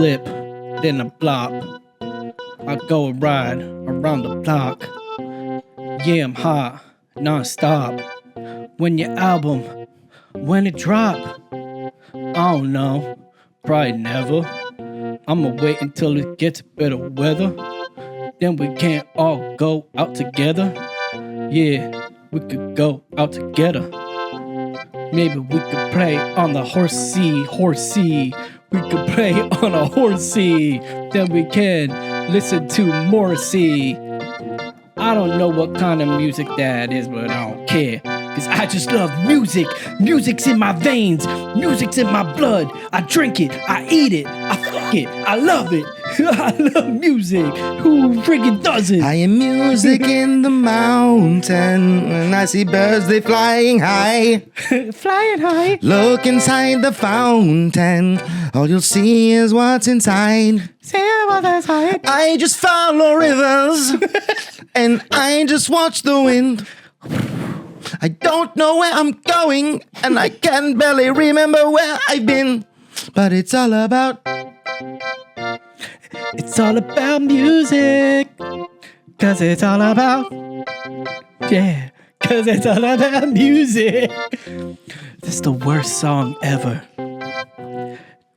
blip, then a blop. I go and ride around the block. Yeah, I'm hot, non-stop. When your album, when it drop, I don't know, probably never. I'ma wait until it gets better weather. Then we can all go out together. Yeah, we could go out together. Maybe we could play on the horsey. We could play on a horsey. Then we can listen to Morrissey. I don't know what kind of music that is, but I don't care. Cause I just love music. Music's in my veins. Music's in my blood. I drink it. I eat it. I fuck it. I love it. I love music. Who friggin' doesn't? I am music in the mountain. When I see birds, they flying high. Flying high. Look inside the fountain. All you'll see is what's inside. Say what that's high. I just follow rivers. And I just watch the wind. I don't know where I'm going, and I can barely remember where I've been. But it's all about music. Cause it's all about, yeah, cause it's all about music. This is the worst song ever.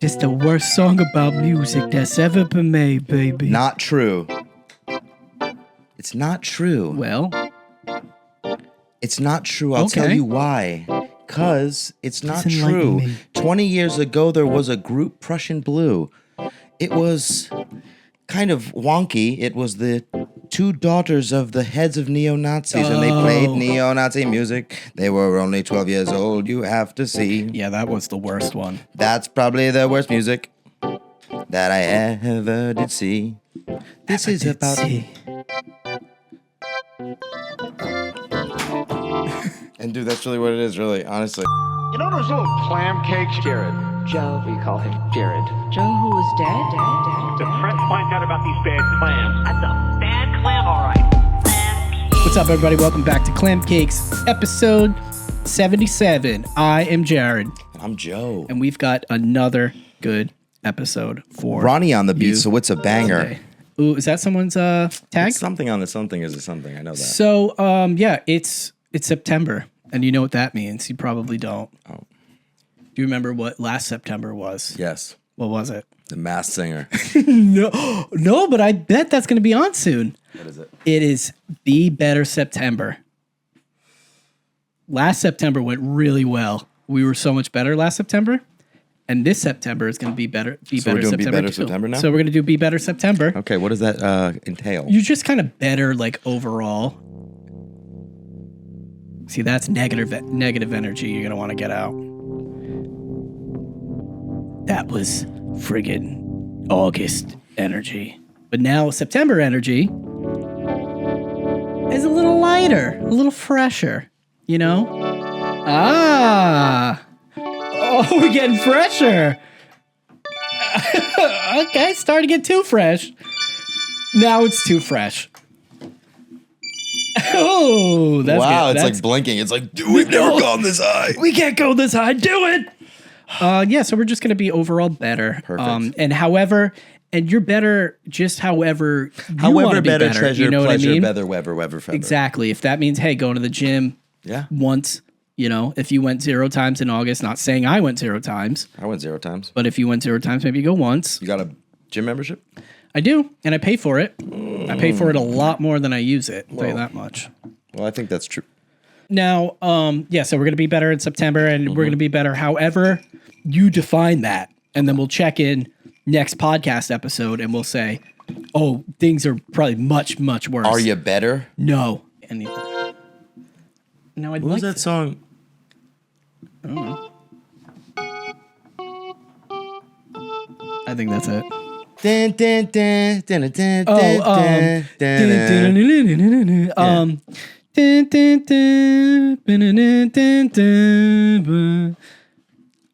This is the worst song about music that's ever been made, baby. Not true. It's not true. Well, it's not true. I'll tell you why. Because it's not true. 20 years ago, there was a group, Prussian Blue. It was kind of wonky. It was the two daughters of the heads of neo-Nazis, and they played neo-Nazi music. They were only 12 years old, you have to see. Yeah, that was the worst one. That's probably the worst music that I ever did see. This is about... And dude, that's really what it is, really, honestly. You know those little clam cakes, Jared? Joe, we call him Jared. Joe, who was dead? The press finds out about these bad clams. That's a bad clam, all right. What's up, everybody? Welcome back to Clam Cakes, episode 77. I am Jared. I'm Joe. And we've got another good episode for Ronnie on the beat, so it's a banger. Today. Ooh, is that someone's tag? It's something on the something is a something. I know that. So, yeah, it's September, and you know what that means. You probably don't. Oh. Do you remember what last September was? Yes. What was it? The Masked Singer. No, but I bet that's going to be on soon. What is it? It is Be Better September. Last September went really well. We were so much better last September. And this September is going to be better. We're doing Be Better September now? So we're going to do Be Better September. Okay, what does that entail? You're just kind of better, like, overall. See, that's negative energy you're going to want to get out. That was friggin' August energy. But now September energy is a little lighter, a little fresher, you know? Oh, we're getting fresher. Okay, starting to get too fresh. Now it's too fresh. Oh, that's wow, good. It's like blinking. It's like, dude, we've never gone this high. We can't go this high. Do it. Yeah, so we're just going to be overall better. Perfect. And you're better just however you However want to be better, better. treasure, You know pleasure, what I mean? better, weather, feather. Exactly. If that means, hey, going to the gym once, you know, if you went 0 times in August, not saying I went 0 times. I went 0 times. But if you went 0 times, maybe you go once. You got a gym membership? I do, and I pay for it. I pay for it a lot more than I use it. I'll tell you that much. Well, I think that's true. Now, so we're going to be better in September, and we're going to be better however you define that. And then we'll check in next podcast episode, and we'll say, oh, things are probably much, much worse. Are you better? No. Anything. No, I'd What was like that song? I don't know. I think that's it. I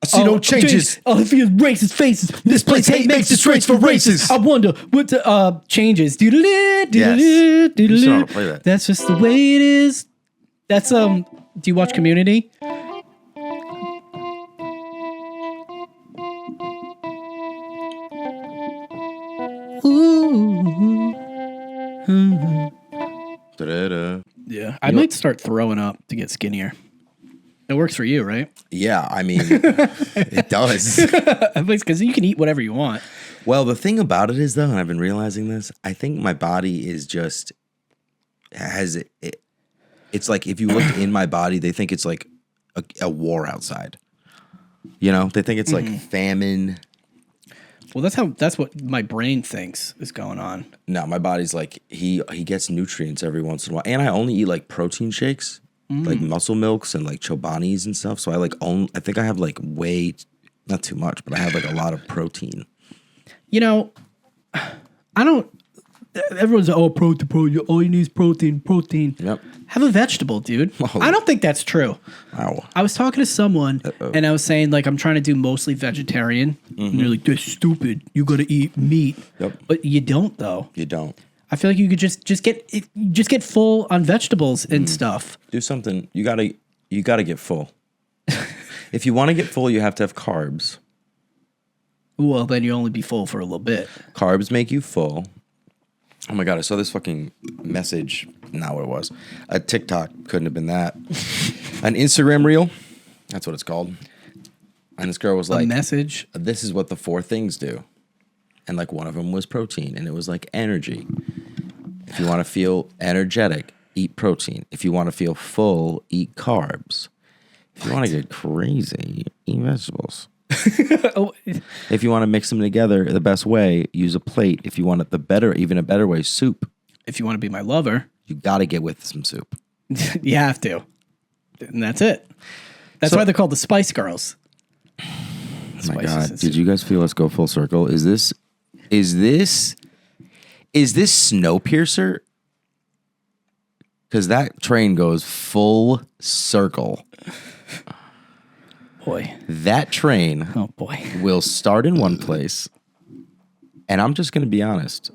see no changes. All I feel is racist faces. This place hate makes it straight for races. I wonder what the changes. Yes. You still want to play that. That's just the way it is. That's do you watch Community? Da-da-da. Yeah. I might start throwing up to get skinnier. It works for you, right? Yeah, I mean, it does. Because you can eat whatever you want. Well, the thing about it is, though, and I've been realizing this, I think my body is just it's like if you look in my body, they think it's like a war outside. You know, they think it's like famine. Well, that's what my brain thinks is going on. No, my body's like he gets nutrients every once in a while, and I only eat like protein shakes, like muscle milks and like chobanis and stuff. So I think I have like not too much, but I have like a lot of protein. You know, I don't. Everyone's like, protein. All you need is protein. Yep. Have a vegetable, dude. Oh. I don't think that's true. Wow. I was talking to someone, and I was saying, like, I'm trying to do mostly vegetarian. And they're like, that's stupid. You got to eat meat. Yep. But you don't, though. You don't. I feel like you could just get full on vegetables and stuff. Do something. You gotta get full. If you want to get full, you have to have carbs. Well, then you only be full for a little bit. Carbs make you full. Oh my God, I saw this fucking message. Not what it was. A TikTok couldn't have been that. An Instagram reel. That's what it's called. And this girl was like, a message. This is what the 4 things do. And like one of them was protein. And it was like energy. If you want to feel energetic, eat protein. If you want to feel full, eat carbs. If you want to get crazy, eat vegetables. If you want to mix them together the best way, use a plate. If you want it even a better way, soup. If you want to be my lover, you got to get with some soup. You have to. And that's it. That's why they're called the Spice Girls. Oh my God. Did you guys feel us go full circle? Is this Snowpiercer? Because that train goes full circle. Boy. That train will start in one place, and I'm just going to be honest,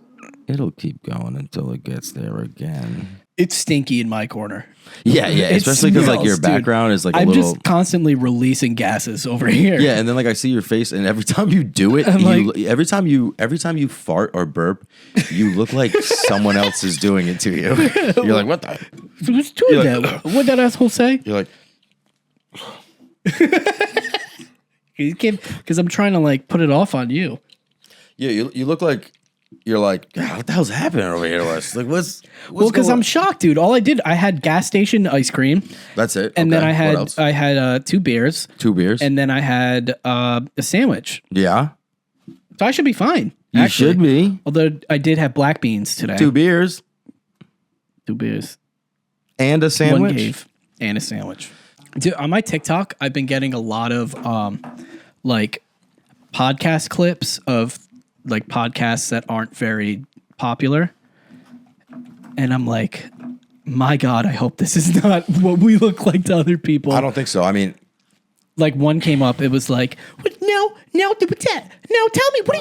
it'll keep going until it gets there again. It's stinky in my corner. Yeah, especially because like your background is like I'm just constantly releasing gases over here. Yeah, and then like I see your face, and every time you do it, every time you fart or burp, you look like someone else is doing it to you. You're like, what the? Who's doing that? What'd that asshole say? You're like. Because I'm trying to like put it off on you. Yeah, you look like you're like, God, what the hell's happening over here to us? Like, what's well, because I'm shocked, dude. All I did, I had gas station ice cream. That's it. And then I had 2 beers. 2 beers. And then I had a sandwich. Yeah. So I should be fine. You should be. Although I did have black beans today. 2 beers. 2 beers. And a sandwich. 1 cave and a sandwich. Dude, on my TikTok, I've been getting a lot of like podcast clips of like podcasts that aren't very popular. And I'm like, my God, I hope this is not what we look like to other people. I don't think so. I mean, like one came up, it was like, now tell me, what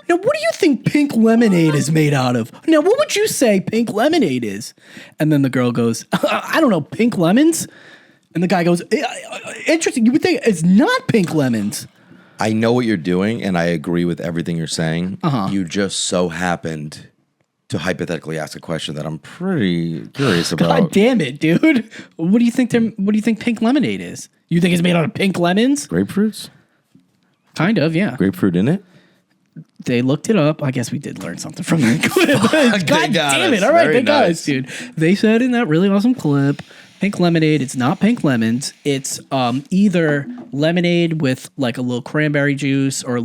do you think pink lemonade is made out of? Now, what would you say pink lemonade is? And then the girl goes, I don't know, pink lemons? And the guy goes, interesting. You would think it's not pink lemons. I know what you're doing, and I agree with everything you're saying. You just so happened to hypothetically ask a question that I'm pretty curious about. God damn it, dude! What do you think? What do you think pink lemonade is? You think it's made out of pink lemons? Grapefruits? Kind of, yeah. Grapefruit in it? They looked it up. I guess we did learn something from that clip. God damn it! All right, thank guys, dude. They said in that really awesome clip. Pink lemonade, it's not pink lemons. It's either lemonade with like a little cranberry juice or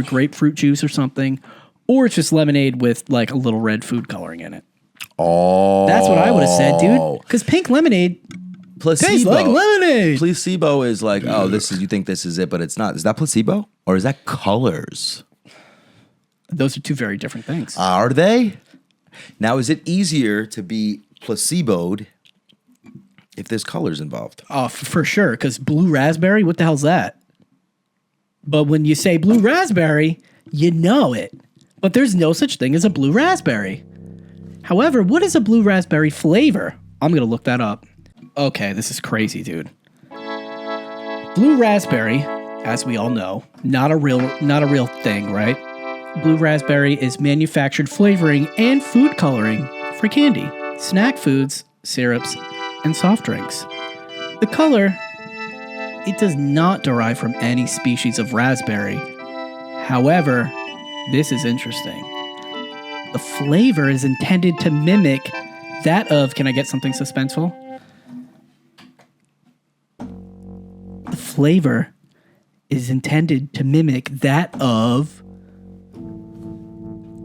grapefruit juice or something, or it's just lemonade with like a little red food coloring in it. Oh. That's what I would have said, dude. Because pink lemonade tastes like lemonade. Placebo is like, you think this is it, but it's not. Is that placebo? Or is that colors? Those are 2 very different things. Are they? Now, is it easier to be placeboed if there's colors involved? Oh, for sure. Because blue raspberry, what the hell's that? But when you say blue raspberry, you know it. But there's no such thing as a blue raspberry. However, what is a blue raspberry flavor? I'm going to look that up. Okay, this is crazy, dude. Blue raspberry, as we all know, not a real thing, right? Blue raspberry is manufactured flavoring and food coloring for candy, snack foods, syrups, and soft drinks. The color, it does not derive from any species of raspberry. However, this is interesting. The flavor is intended to mimic that of, can I get something suspenseful? The flavor is intended to mimic that of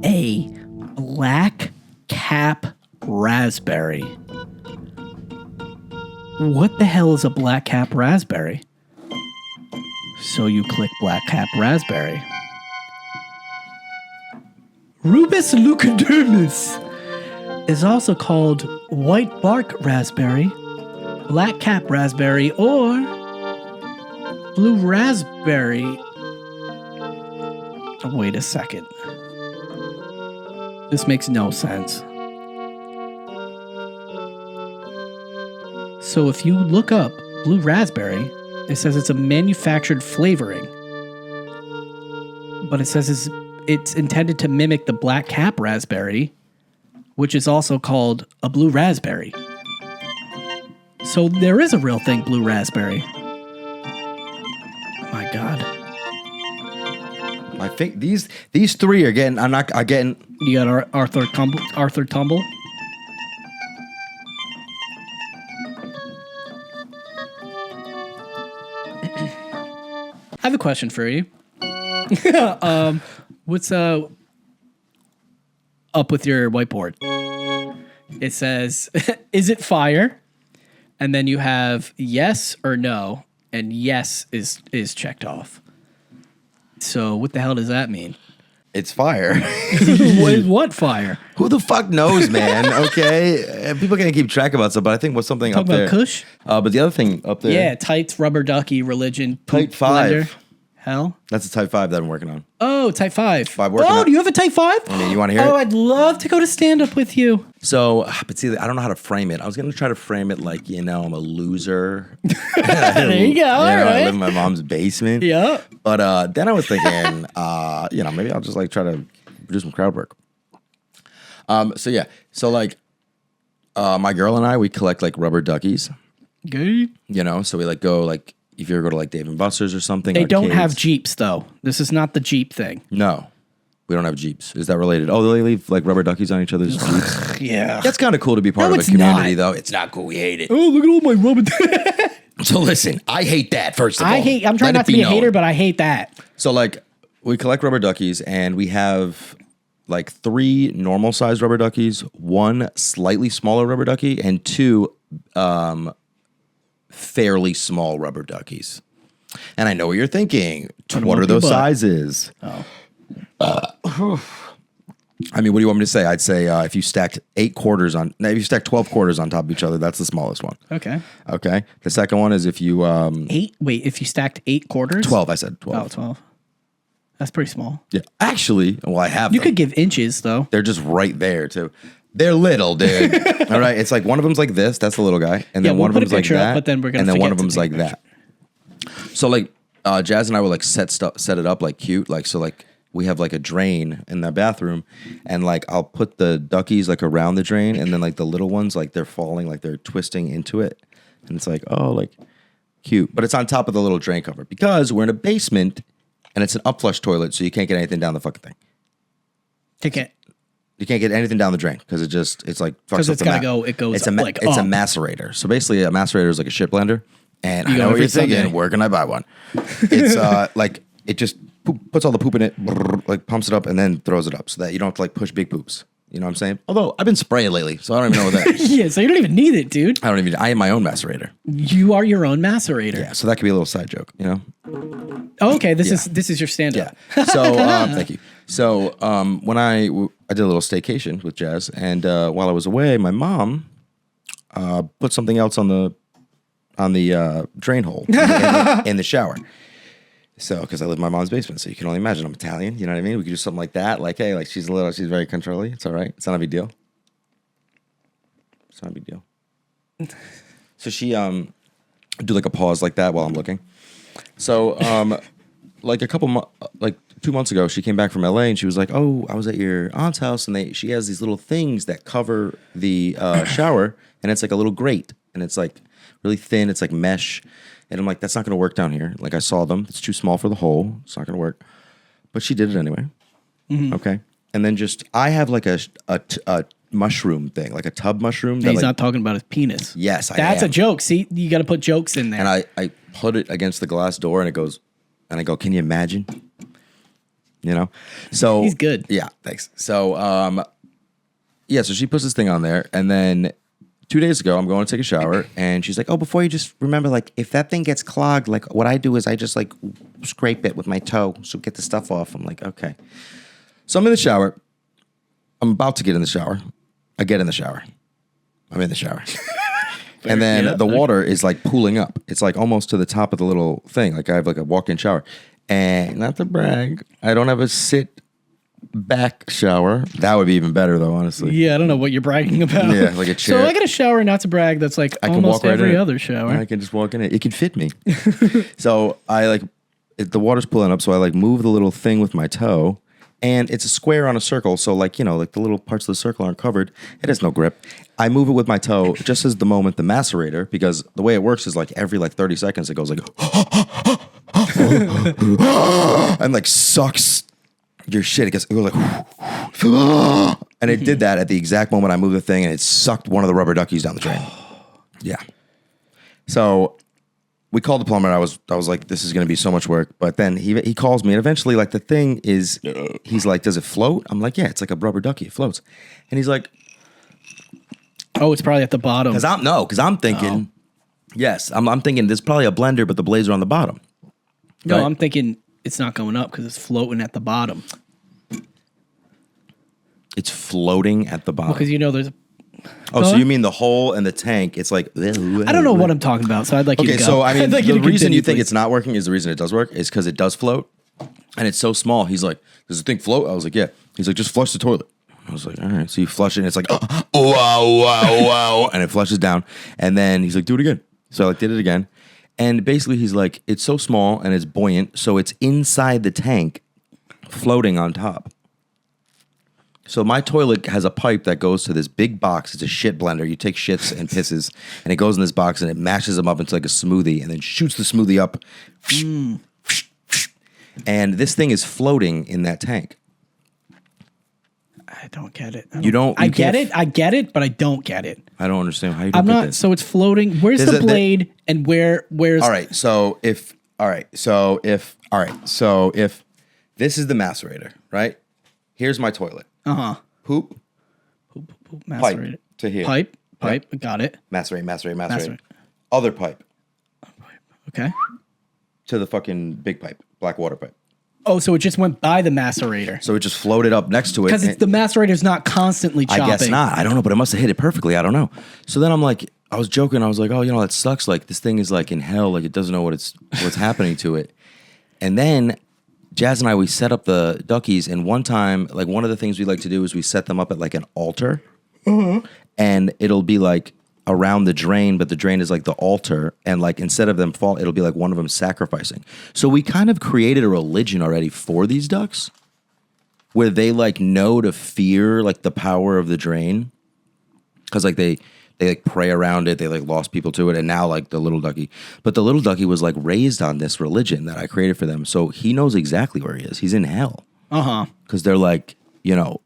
a black cap raspberry. What the hell is a black cap raspberry? So you click black cap raspberry. Rubus leucodermis is also called white bark raspberry, black cap raspberry, or blue raspberry. Oh, wait a second. This makes no sense. So if you look up blue raspberry, it says it's a manufactured flavoring. But it says it's intended to mimic the black cap raspberry, which is also called a blue raspberry. So there is a real thing, blue raspberry. My God. I think these three are getting. I'm getting. You got Arthur Tumble. I have a question for you. What's up with your whiteboard? It says, "Is it fire?" And then you have yes or no, and yes is checked off. So what the hell does that mean? It's fire. What fire? Who the fuck knows, man? Okay, people can't keep track about stuff, but I think what's something Talk up there. about Kush? But the other thing up there. Yeah, tights, rubber ducky, religion, poop Type 5. blender. Hell? That's a type 5 that I'm working on. Oh, type 5. Working Oh, on- do you have a type 5? I mean, you want to hear Oh, it? I'd love to go to stand up with you. So, but see, I don't know how to frame it. I was going to try to frame it like, I'm a loser. There you go. All I right. live in my mom's basement. Yeah. But then I was thinking, maybe I'll just like try to do some crowd work. So my girl and I, we collect like rubber duckies, Good. so we like go like, if you ever go to like Dave and Buster's or something. They don't arcades. have Jeeps, though. This is not the Jeep thing. No, we don't have Jeeps. Is that related? Oh, they leave like rubber duckies on each other's Jeeps. Yeah. That's kind of cool to be part No, of a it's community, not. though. It's not cool. We hate it. Oh, look at all my rubber. So listen, I hate that. First of all, I'm trying Let not it to be a known. hater, but I hate that. So like, we collect rubber duckies, and we have like 3 normal sized rubber duckies, 1 slightly smaller rubber ducky, and 2 fairly small rubber duckies. And I know what you're thinking. Put 'em What up are your those butt. sizes? I mean, what do you want me to say? I'd say if you stacked 12 quarters on top of each other, that's the smallest one. Okay. Okay. The second one is if you 8? Wait, if you stacked 8 quarters? 12. I said 12. Oh, 12. That's pretty small. Yeah. Actually, well, I have. You them. could give inches, though. They're just right there too. They're little, dude. All right. It's like one of them's like this. That's the little guy, and then we'll one of put a them's like picture up, that. but then we're gonna and then one of forget them's to like take a that. So like, Jazz and I will like set it up like cute, like so like we have like a drain in the bathroom, and like I'll put the duckies like around the drain, and then like the little ones like they're falling, like they're twisting into it, and it's like like cute, but it's on top of the little drain cover because we're in a basement, and it's an upflush toilet, so you can't get anything down the fucking thing. Take it. You can't get anything down the drain because it's like fucks 'Cause up it's the gotta ma- go- it goes it's a up, like, it's a up. macerator. So basically, a macerator is like a shit blender. And You I go know what every you're thinking. Sunday. Where can I buy one? It's like it just puts all the poop in it, like pumps it up, and then throws it up so that you don't have to like push big poops. You know what I'm saying? Although I've been spraying lately, so I don't even know what that is. Yeah, so you don't even need it, dude. I am my own macerator. You are your own macerator. Yeah, so that could be a little side joke, you know? Oh, okay, this is your stand-up. Yeah. So thank you. So when I did a little staycation with Jazz, and while I was away, my mom put something else on the drain hole in the shower. So because I live in my mom's basement, so you can only imagine I'm Italian. You know what I mean? We could do something like that. Like, hey, like she's very controlling. It's all right. It's not a big deal. It's not a big deal. So she do like a pause like that while I'm looking. So like a couple 2 months ago, she came back from LA and she was like, "Oh, I was at your aunt's house, and she has these little things that cover the shower, and it's like a little grate, and it's like really thin. It's like mesh." And I'm like, "That's not going to work down here. Like I saw them. It's too small for the hole. It's not going to work." But she did it anyway. Okay. And then I have like a mushroom thing, like a tub mushroom. He's not talking about his penis. Yes, That's am. a joke. See, you got to put jokes in there. And I put it against the glass door, and it goes, and I go, "Can you imagine?" You know? So He's good. Yeah, thanks. So so she puts this thing on there, and then 2 days ago, I'm going to take a shower, and she's like, "Oh, before you just remember, like, if that thing gets clogged, like, what I do is I just, like, scrape it with my toe, so get the stuff off." I'm like, "Okay." So I'm in the shower. I'm about to get in the shower. I get in the shower. I'm in the shower. And then the water is, like, pooling up. It's, like, almost to the top of the little thing. Like, I have, like, a walk-in shower. And not to brag, I don't have a sit back shower. That would be even better, though, honestly. Yeah, I don't know what you're bragging about. Yeah, like a chair. So I got a shower, not to brag, that's like I can almost walk right every in it. other shower. I can just walk in it. It can fit me. So the water's pulling up, so I like move the little thing with my toe, and it's a square on a circle. So like, you know, like the little parts of the circle aren't covered. It has no grip. I move it with my toe just as the moment the macerator, because the way it works is like every like 30 seconds it goes like and like sucks your shit. It goes like and it did that at the exact moment I moved the thing, and it sucked one of the rubber duckies down the drain. Yeah. So we called the plumber. I was like, this is going to be so much work. But then he calls me, and eventually, like, the thing is, he's like, does it float? I'm like, yeah, it's like a rubber ducky. It floats. And he's like, oh, it's probably at the bottom. Because I'm thinking, yes, I'm thinking there's probably a blender, but the blades are on the bottom. No, Right? I'm thinking it's not going up because it's floating at the bottom. It's floating at the bottom. Because you know there's. So you mean the hole in the tank? It's like I don't know what I'm talking about, so I'd like you to go. Okay, so I mean, I'd like you the to reason continue, you think please. it's not working is the reason it does work is because it does float, and it's so small. He's like, "Does the thing float?" I was like, "Yeah." He's like, "Just flush the toilet." I was like, "All right." So you flush it, and it's like, "Oh, wow," and it flushes down, and then he's like, "Do it again." So I like did it again, and basically he's like, "It's so small and it's buoyant, so it's inside the tank, floating on top." So my toilet has a pipe that goes to this big box. It's a shit blender. You take shits and pisses, and it goes in this box, and it mashes them up into like a smoothie, and then shoots the smoothie up. And this thing is floating in that tank. I don't get it. I get it, but I don't get it. I don't understand how you don't I'm get not. this. So it's floating. Where's There's the a- blade, and where's? All right. So if this is the macerator, right? Here's my toilet. Poop, Poop, pipe macerate. to here. Pipe. Got it. Macerate. Other pipe Okay. to the fucking big pipe, black water pipe. Oh, so it just went by the macerator So it just floated up next to it. because the macerator's not constantly chopping. I guess not. I don't know, but it must have hit it perfectly. I don't know. So then I'm like, I was joking. I was like, oh, you know, that sucks. Like this thing is like in hell. Like it doesn't know what's happening to it. And then Jazz and I, we set up the duckies. And one time, like one of the things we like to do is we set them up at like an altar. And it'll be like around the drain, but the drain is like the altar. And like instead of them fall, it'll be like one of them sacrificing. So we kind of created a religion already for these ducks where they like know to fear like the power of the drain. Because like they like pray around it. They like lost people to it. And now like the little ducky. But the little ducky was like raised on this religion that I created for them. So he knows exactly where he is. He's in hell. Because they're like, you know.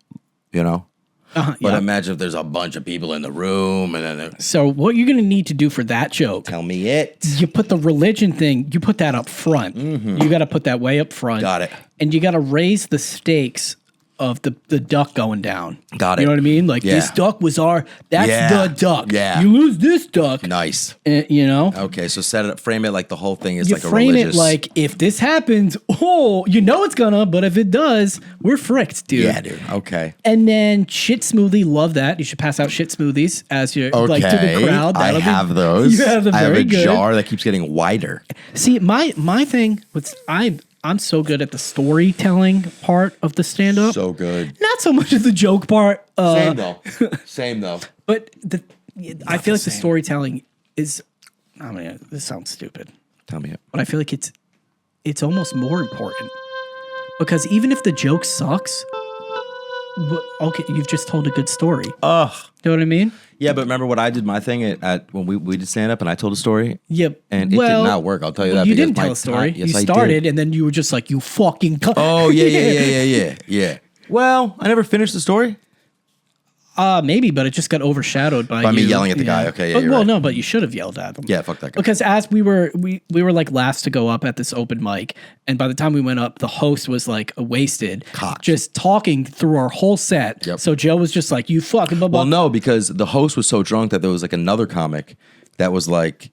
But yeah. imagine if there's a bunch of people in the room and then So what you're going to need to do for that joke, tell me it. you put the religion thing, you put that up front. You got to put that way up front. Got it. And you got to raise the stakes of the duck going down. Got it. You know what I mean? Like Yeah. this duck was that's Yeah. the duck. Yeah. You lose this duck. Nice. You know? Okay, so set it up, frame it like the whole thing is You like a frame religious. it like if this happens, you know it's gonna, but if it does, we're fricked, dude. Yeah, dude. Okay. And then shit smoothie, love that. You should pass out shit smoothies as you're like to the crowd. I That'll be- have those. You have them I have very a good. jar that keeps getting wider. See, my thing was I'm so good at the storytelling part of the stand up. So good. Not so much of the joke part. Same though. But I feel like the same. storytelling is. I mean, this sounds stupid, Tell me it. but I feel like it's almost more important Because even if the joke sucks, okay, you've just told a good story. Ugh. You know what I mean? Yeah, but remember when I did my thing at when we did stand up and I told a story? Yep. And it did not work. I'll tell you that. You because didn't tell a story. Yes, you I started, did. and then you were just like, "You fucking." Oh yeah. Well, I never finished the story. Maybe, but it just got overshadowed by me you. yelling at the guy. Okay, yeah, you're well, right. no, but you should have yelled at them. Yeah, fuck that guy. Because as we were like last to go up at this open mic, and by the time we went up, the host was like wasted, Cocked. just talking through our whole set. Yep. So Joe was just like, "You fucking blah blah." Well, no, because the host was so drunk that there was like another comic that was like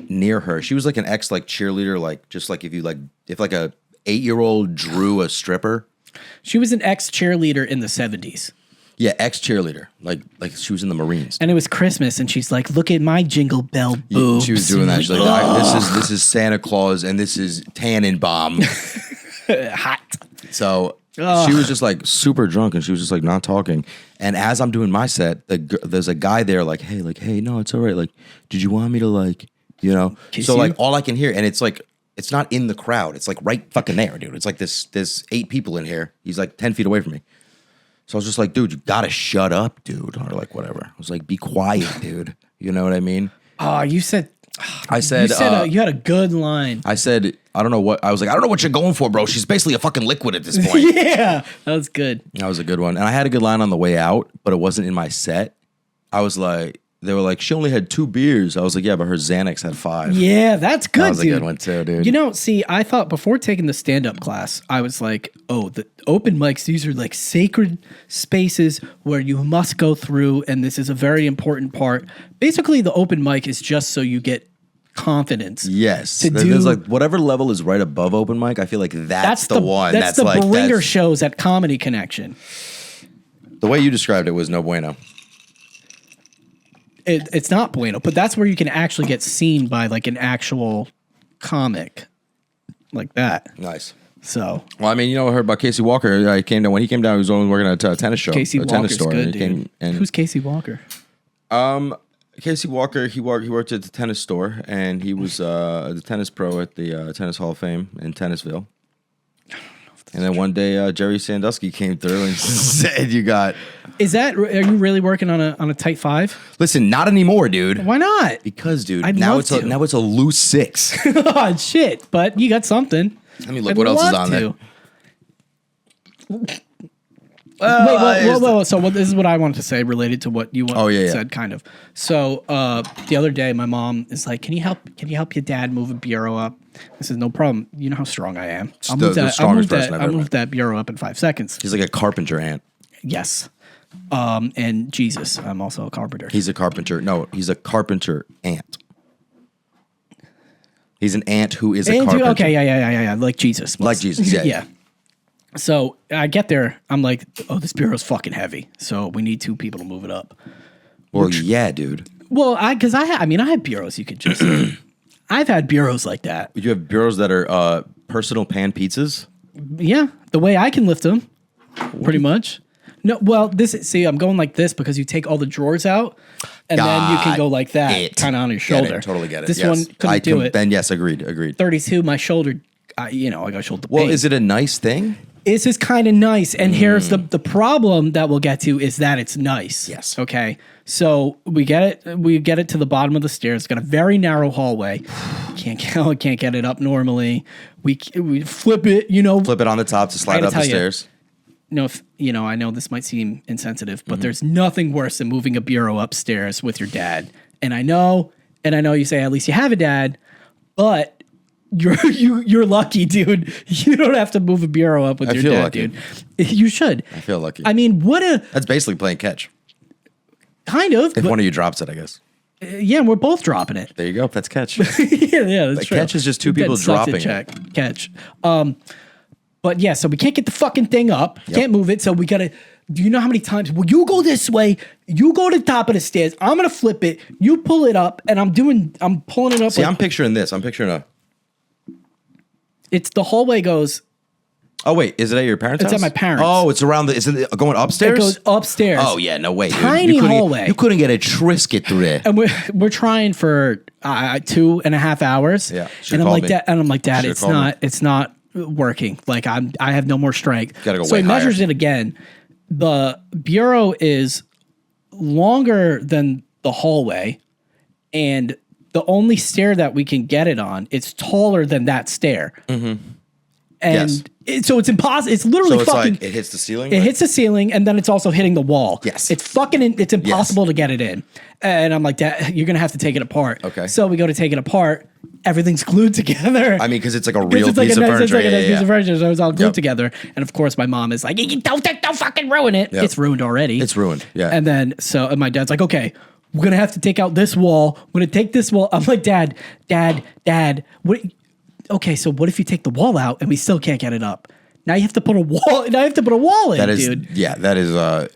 near her. She was like an ex like cheerleader, like just like if like a 8-year-old drew a stripper. She was an ex cheerleader in the 70s. Yeah, ex cheerleader, like she was in the Marines. And it was Christmas, and she's like, "Look at my jingle bell boobs." She was doing that. She's like, this is Santa Claus and this is Tannenbaum. hot. So she was just like super drunk and she was just like not talking. And as I'm doing my set, there's a guy there like, hey, no, it's all right. Like, did you want me to like, Kiss so you? like all I can hear, and it's like, it's not in the crowd. It's like right fucking there, dude. It's like there's 8 people in here. He's like 10 feet away from me. So I was just like, dude, you gotta shut up, dude. Or like whatever. I was like, be quiet, dude. You know what I mean? You said you had a good line. I said, I don't know what you're going for, bro. She's basically a fucking liquid at this point. Yeah, that was good. That was a good one. And I had a good line on the way out, but it wasn't in my set. I was like, they were like, she only had 2 beers. I was like, yeah, but her Xanax had 5. Yeah, that's good, That was a dude. good one too, dude. See, I thought before taking the stand-up class, I was like, oh, the open mics, these are like sacred spaces where you must go through, and this is a very important part. Basically, the open mic is just so you get confidence. Yes. To There's do, like whatever level is right above open mic, I feel like that's the one. That's the like bringer that's, shows at Comedy Connection. The way you described it was no bueno. It's not bueno, but that's where you can actually get seen by like an actual comic like that. Nice. So, Well, I mean, I heard about Casey Walker. When he came down, he was only working at a tennis show. Casey a tennis Walker's store. good, And he dude. and Who's Casey Walker? Casey Walker, he worked at the tennis store, and he was the tennis pro at the Tennis Hall of Fame in Tennisville. And then one day, Jerry Sandusky came through and said, "You got." Are you really working on a tight 5? Listen, not anymore, dude. Why not? Because, dude, I'd now love it's to. now it's a loose 6. Oh, shit, but you got something. Let me look what else is on there. Wait. So this is what I wanted to say related to what you said, kind of. So the other day, my mom is like, "Can you help your dad move a bureau up?" I said, "No problem. You know how strong I am. I'll move that bureau up in 5 seconds." He's like a carpenter ant. Yes. And Jesus, I'm also a carpenter. He's a carpenter. No, he's a carpenter ant. He's an ant who is a carpenter. Okay, yeah. Like Jesus. Like Jesus, yeah. So I get there. I'm like, oh, this bureau's fucking heavy. So we need 2 people to move it up. Well, yeah, dude. Well, I have bureaus you could just. I've had bureaus like that. You have bureaus that are personal pan pizzas? Yeah, the way I can lift them, pretty much. No, well, I'm going like this because you take all the drawers out, and then you can go like that, kind of on your shoulder. Totally get it. This yes. one couldn't do it. Then yes, agreed. 32, my shoulder, I got shoulder pain. Well, is it a nice thing? This is kind of nice, and here's the problem that we'll get to is that it's nice. Yes. Okay. So we get it to the bottom of the stairs. It's got a very narrow hallway. Can't get it up normally. We flip it. Flip it on the top to slide up the stairs. I know this might seem insensitive, but there's nothing worse than moving a bureau upstairs with your dad. And I know you say at least you have a dad, but you're lucky, dude. You don't have to move a bureau up with your dad, lucky. dude. You should. I feel lucky. I mean, That's basically playing catch. Kind of. If one of you drops it, I guess. Yeah, we're both dropping it. There you go. That's catch. yeah, that's true. Catch is just 2 people dropping it. Catch. But yeah, so we can't get the fucking thing up. Yep. Can't move it. So we gotta. Do you know how many times? Well, you go this way. You go to the top of the stairs. I'm gonna flip it. You pull it up, and I'm pulling it up. See, I'm picturing this. I'm picturing a. It's the hallway goes. Oh wait, is it at your parents' house? It's at my parents'. Oh, it's around is it going upstairs? It goes upstairs. Oh yeah, no way. Dude. Tiny hallway. You couldn't get a Trisket through there. And we're trying for 2.5 hours. Yeah, and I'm like, Dad, it's not working. Like I have no more strength. Gotta go so way he measures higher. it again. The bureau is longer than the hallway, and the only stair that we can get it on, it's taller than that stair. And Yes. so it's impossible. It's literally So it's fucking. like it hits the ceiling. It hits the ceiling, and then it's also hitting the wall. Yes. It's fucking. It's impossible to get it in. And I'm like, Dad, you're gonna have to take it apart. Okay. So we go to take it apart. Everything's glued together. I mean, because it's like a real It's like piece of furniture. It's like a nice Yeah, piece of furniture, so it's all glued Yep. together. And of course, my mom is like, Don't fucking ruin it." Yep. It's ruined already. It's ruined. Yeah. And then and my dad's like, "Okay, we're gonna have to take out this wall. We're gonna take this wall." I'm like, Dad, what? Okay, so what if you take the wall out and we still can't get it up? Now you have to put a wall. Now you have to put a wall in, That is, dude. yeah, that is. I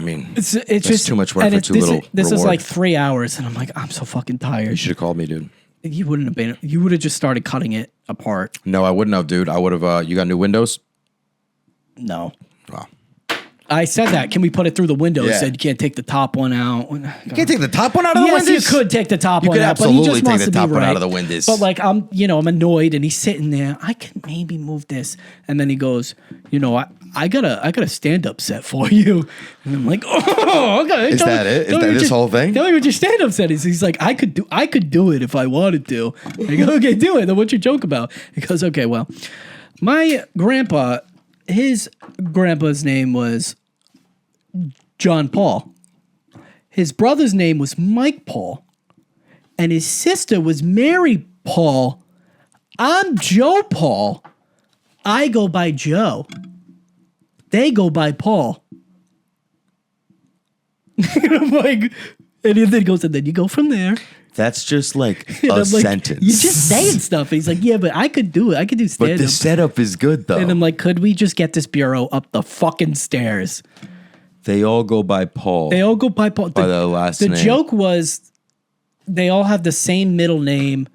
mean, It's that's just too much work and for it's- too this little. Is, this is reward. like 3 hours, and I'm like, I'm so fucking tired. You should have called me, dude. You wouldn't have been. You would have just started cutting it apart. No, I wouldn't have, dude. I would have. You got new windows? No. Wow. I said that. Can we put it through the window? He Yeah. said you can't take the top one out. You can't take the top one out of the Yes, windows? you could take the top You one could out, but he absolutely just take wants the to be top one out right. of the windows. But like I'm annoyed, and he's sitting there. I can maybe move this, and then he goes, I got a stand up set for you, and I'm like, oh, okay. Is that it? Is tell that me what this your- whole thing? Tell me what your stand up set is. He's like, I could do it if I wanted to. I go, okay, do it. Then what's your joke about? He goes, okay, well, my grandpa, his grandpa's name was John Paul. His brother's name was Mike Paul. And his sister was Mary Paul. I'm Joe Paul. I go by Joe. They go by Paul. And I'm like, and then he goes, and then you go from there. That's just like And a I'm like, sentence. You're just saying stuff. And he's like, yeah, but I could do it. I could do But stand the up. setup is good, though. And I'm like, could we just get this bureau up the fucking stairs? They all go by Paul. They all go by Paul. By their last the name. joke was they all have the same middle name,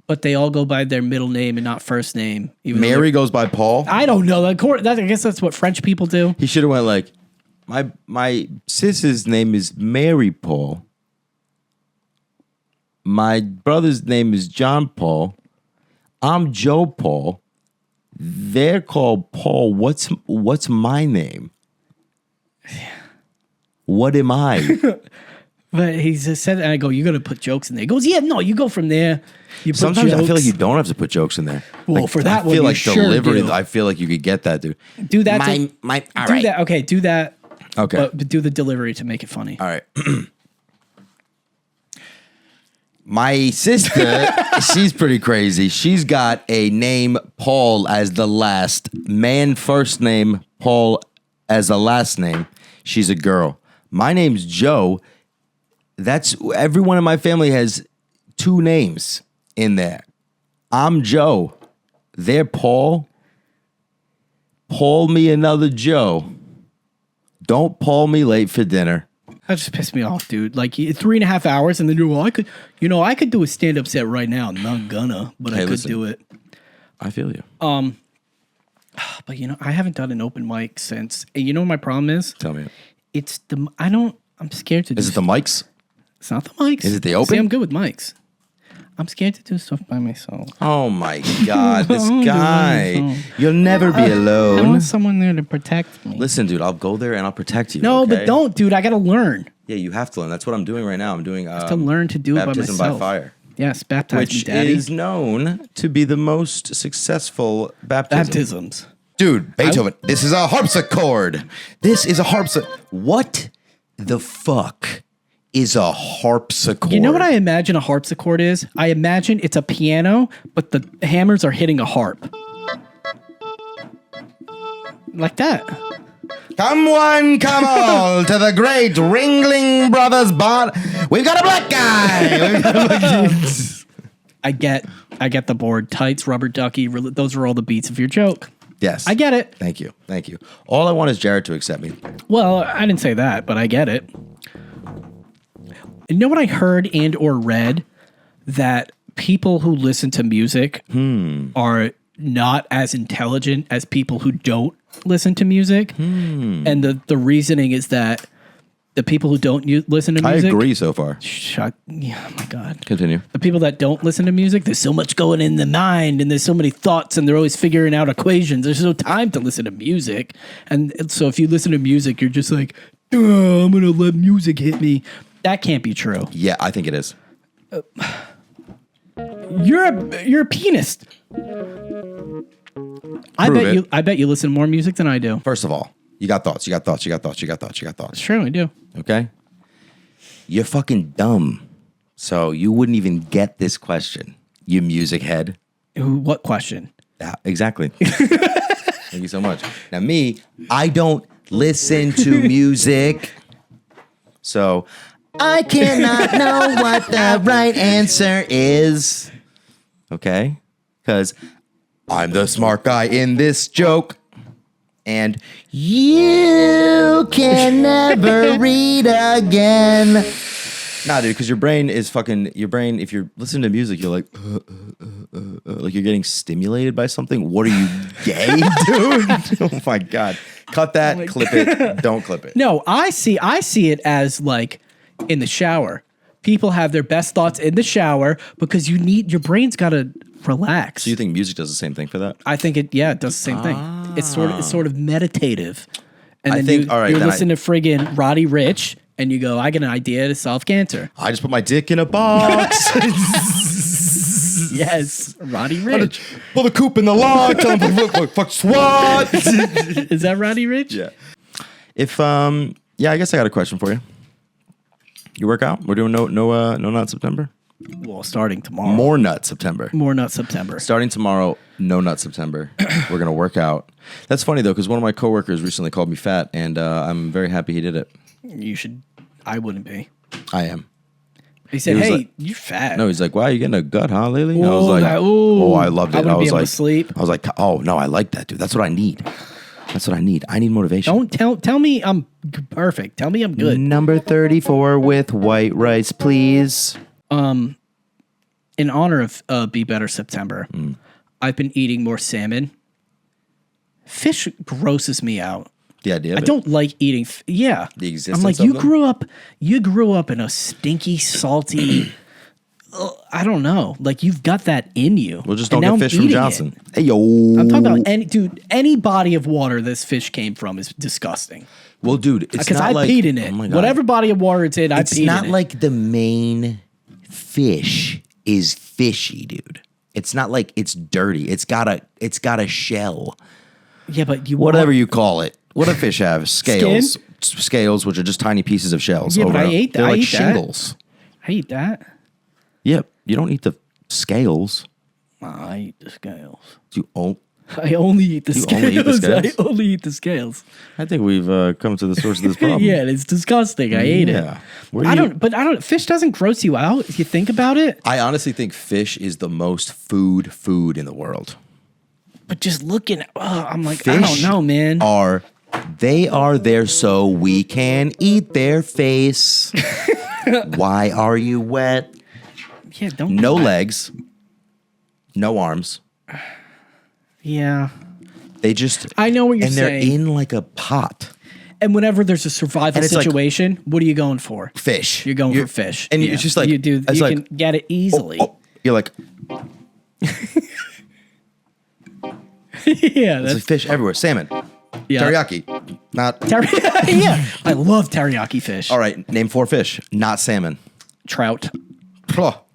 but they all go by their middle name and not first name. Even though Mary goes by Paul. I don't know. I guess that's what French people do. He should have went like, my sister's name is Mary Paul. My brother's name is John Paul. I'm Joe Paul. They're called Paul. What's my name? What am I? But he just said, and I go, you got to put jokes in there. He goes, yeah, no, you go from there. You put Sometimes I feel like jokes. you don't have to put jokes in there. Well, for that I one, feel you like sure delivery. do. I feel like you could get that, dude. do that. All do right. that. Okay, do that. Okay. But do the delivery to make it funny. All right. My sister, she's pretty crazy. She's got a name Paul as the last, man first name, Paul as the last name. She's a girl. My name's Joe. That's everyone in my family has two names in there. I'm Joe. They're Paul. Paul me another Joe. Don't Paul me late for dinner. That just pissed me off, dude. Like 3.5 hours, and then you're, well, I could do a stand-up set right now. I'm not gonna, but I Hey, could listen. do it. I feel you. But I haven't done an open mic since. And you know what my problem is? Tell me. It's I'm scared to do. Is it the mics? It's not the mics. Is it the See, open? I'm good with mics. I'm scared to do stuff by myself. Oh my God, this Oh, guy. no. You'll never be I alone. want someone there to protect me. Listen, dude, I'll go there and I'll protect you. No, okay? but don't, dude. I gotta learn. Yeah, you have to learn. That's what I'm doing right now. I'm doing To learn to do it by baptism myself. by fire, Yes, baptize me, which daddy. is known to be the most successful baptism. Baptisms. Dude, Beethoven, this is a harpsichord. This is a harpsichord. What the fuck is a harpsichord? You know what I imagine a harpsichord is? I imagine it's a piano, but the hammers are hitting a harp. Like that. Come one, come all to the great Ringling Brothers bar. We've got a black guy. We've got a black guy. I get the board. Tights, rubber ducky. Those are all the beats of your joke. Yes. I get it. Thank you. Thank you. All I want is Jared to accept me. Well, I didn't say that, but I get it. You know what I heard and or read? That people who listen to music are not as intelligent as people who don't listen to music. And the reasoning is that The people who don't listen to music. I agree so far. Yeah, oh my God. Continue. The people that don't listen to music, there's so much going in the mind and there's so many thoughts and they're always figuring out equations. There's no time to listen to music. And so if you listen to music, you're just like, I'm going to let music hit me. That can't be true. Yeah, I think it is. You're a pianist. I bet you listen to more music than I do. First of all, you got thoughts. Sure, I do. Okay? You're fucking dumb. So you wouldn't even get this question, you music head. What question? Yeah, exactly. Thank you so much. Now me, I don't listen to music. So I cannot know what the right answer is. Okay? Because I'm the smart guy in this joke. And you can never read again. Nah, dude, because your brain, if you're listening to music, you're like you're getting stimulated by something. What are you, gay, dude? Oh my God. Cut that, clip it, don't clip it. No, I see it as like in the shower. People have their best thoughts in the shower because your brain's got to relax. So you think music does the same thing for that? I think it does the same thing. It's sort of meditative. And then you listen to friggin' Roddy Ricch and you go, I get an idea to solve cancer. I just put my dick in a box. Yes, Roddy Ricch. Pull the coop in the log. Tell him fuck SWAT. Is that Roddy Ricch? Yeah. I guess I got a question for you. You work out? We're doing no nut September? Well, starting tomorrow. More nut September. More nut September. Starting tomorrow, no nut September. We're going to work out. That's funny, though, because one of my coworkers recently called me fat, and I'm very happy he did it. You should. I wouldn't be. I am. He said, was hey, like, you're fat. No, he's like, wow, you getting a gut, huh, lately? Ooh, I was like, I loved it. I wouldn't be able to sleep. I was like, oh, no, I like that, dude. That's what I need. I need motivation. Don't tell me I'm perfect. Tell me I'm good. Number 34 with white rice, please. In honor of Be Better September, I've been eating more salmon. Fish grosses me out. The idea of I don't like eating. The existence I'm like, of you them? grew up in a stinky, salty. I don't know. Like you've got that in you. Well, just don't get fish from Johnson. Hey yo, I'm talking about any body of water this fish came from is disgusting. Well, dude, it's Because not I like peed in it. Oh my God. Whatever body of water it's in, I peed in it. It's not like the main fish is fishy, dude. It's not like it's dirty. It's got a shell. Yeah, but whatever you call it. What do fish have? Scales. Scales, which are just tiny pieces of shells. Yeah, but I ate that. They're I like eat shingles. That. I eat that. Yep. You don't eat the scales. I eat the scales. I only eat the scales. Only eat the scales? I only eat the scales. I think we've come to the source of this problem. Yeah, it's disgusting. I ate it. Fish doesn't gross you out if you think about it. I honestly think fish is the most food in the world. But just looking, I'm like, I don't know, man. They are there so we can eat their face. Why are you wet? Yeah, don't. No legs. No arms. Yeah. They just. I know what you're saying. And they're in like a pot. And whenever there's a survival situation, what are you going for? Fish. You're going for fish. And it's just like. You can get it easily. You're like. Yeah. There's like fish everywhere. Salmon. Yeah. Teriyaki. Not. Teriyaki. Yeah. I love teriyaki fish. All right. Name 4 fish. Not salmon. Trout.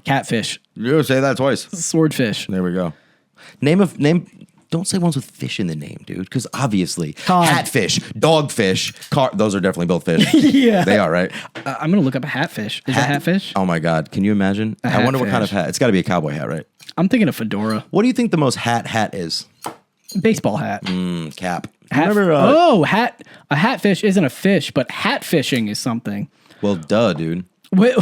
Catfish. You say that twice. Swordfish. There we go. Don't say ones with fish in the name, dude. Because obviously, hatfish, dogfish, those are definitely both fish. Yeah. They are, right? I'm going to look up a hatfish. Is it hatfish? Oh my God. Can you imagine? I wonder what kind of hat. It's got to be a cowboy hat, right? I'm thinking a fedora. What do you think the most hat is? Baseball hat. Cap. Hat. A hatfish isn't a fish, but hat fishing is something. Well, duh, dude. Wait,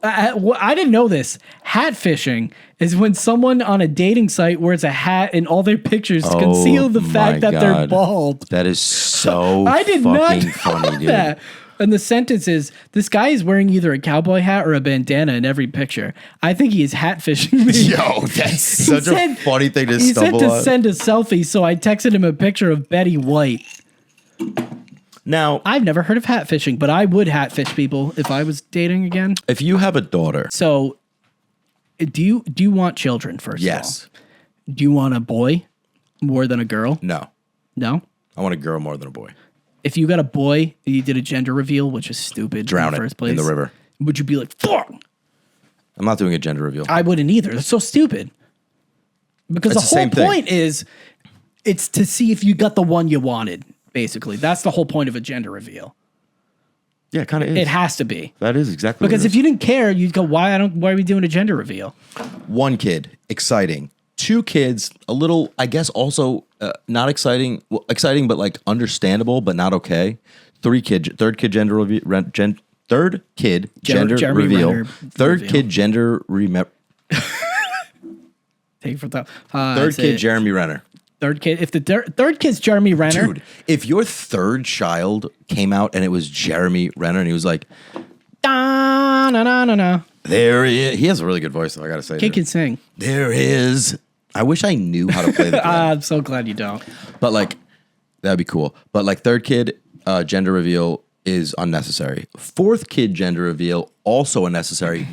I didn't know this. Hat fishing is when someone on a dating site wears a hat and all their pictures conceal the fact that they're bald. That is so I did not know funny, dude. that. And the sentence is, this guy is wearing either a cowboy hat or a bandana in every picture. I think he is hat fishing me. Yo, that's such a funny thing to stumble on. He said to send a selfie, so I texted him a picture of Betty White. Now, I've never heard of hat fishing, but I would hat fish people if I was dating again. if you have a daughter, So, do you want children first? yes, Of all? Do you want a boy more than a girl? no, No. I want a girl more than a boy. If you got a boy, and you did a gender reveal, which is stupid. Drown in the it first place, in the river. Would you be like, fuck? I'm not doing a gender reveal. I wouldn't either. That's so stupid. Because It's the the whole same thing. point is, it's to see if you got the one you wanted. Basically, that's the whole point of a gender reveal. Yeah, it kind of is. It has to be. That is exactly Because what it if you didn't care, you'd go, why are we doing a gender reveal? is. One kid, exciting. Two kids, a little, I guess, also not exciting. Well, exciting, but like understandable, but not okay. Third kid gender reveal. Third kid gender Jeremy reveal. Renner Third reveal. kid gender Take it from the Third kid Jeremy Renner. Third kid. If the third kid's Jeremy Renner, Dude, if your third child came out and it was Jeremy Renner and he was like, da, na, na, na, na. there he is. He has a really good voice, though, I gotta say. Kid dude. can sing. There is. I wish I knew how to play the piano. I'm so glad you don't. But like, that'd be cool. But like, third kid gender reveal is unnecessary. Fourth kid gender reveal also unnecessary.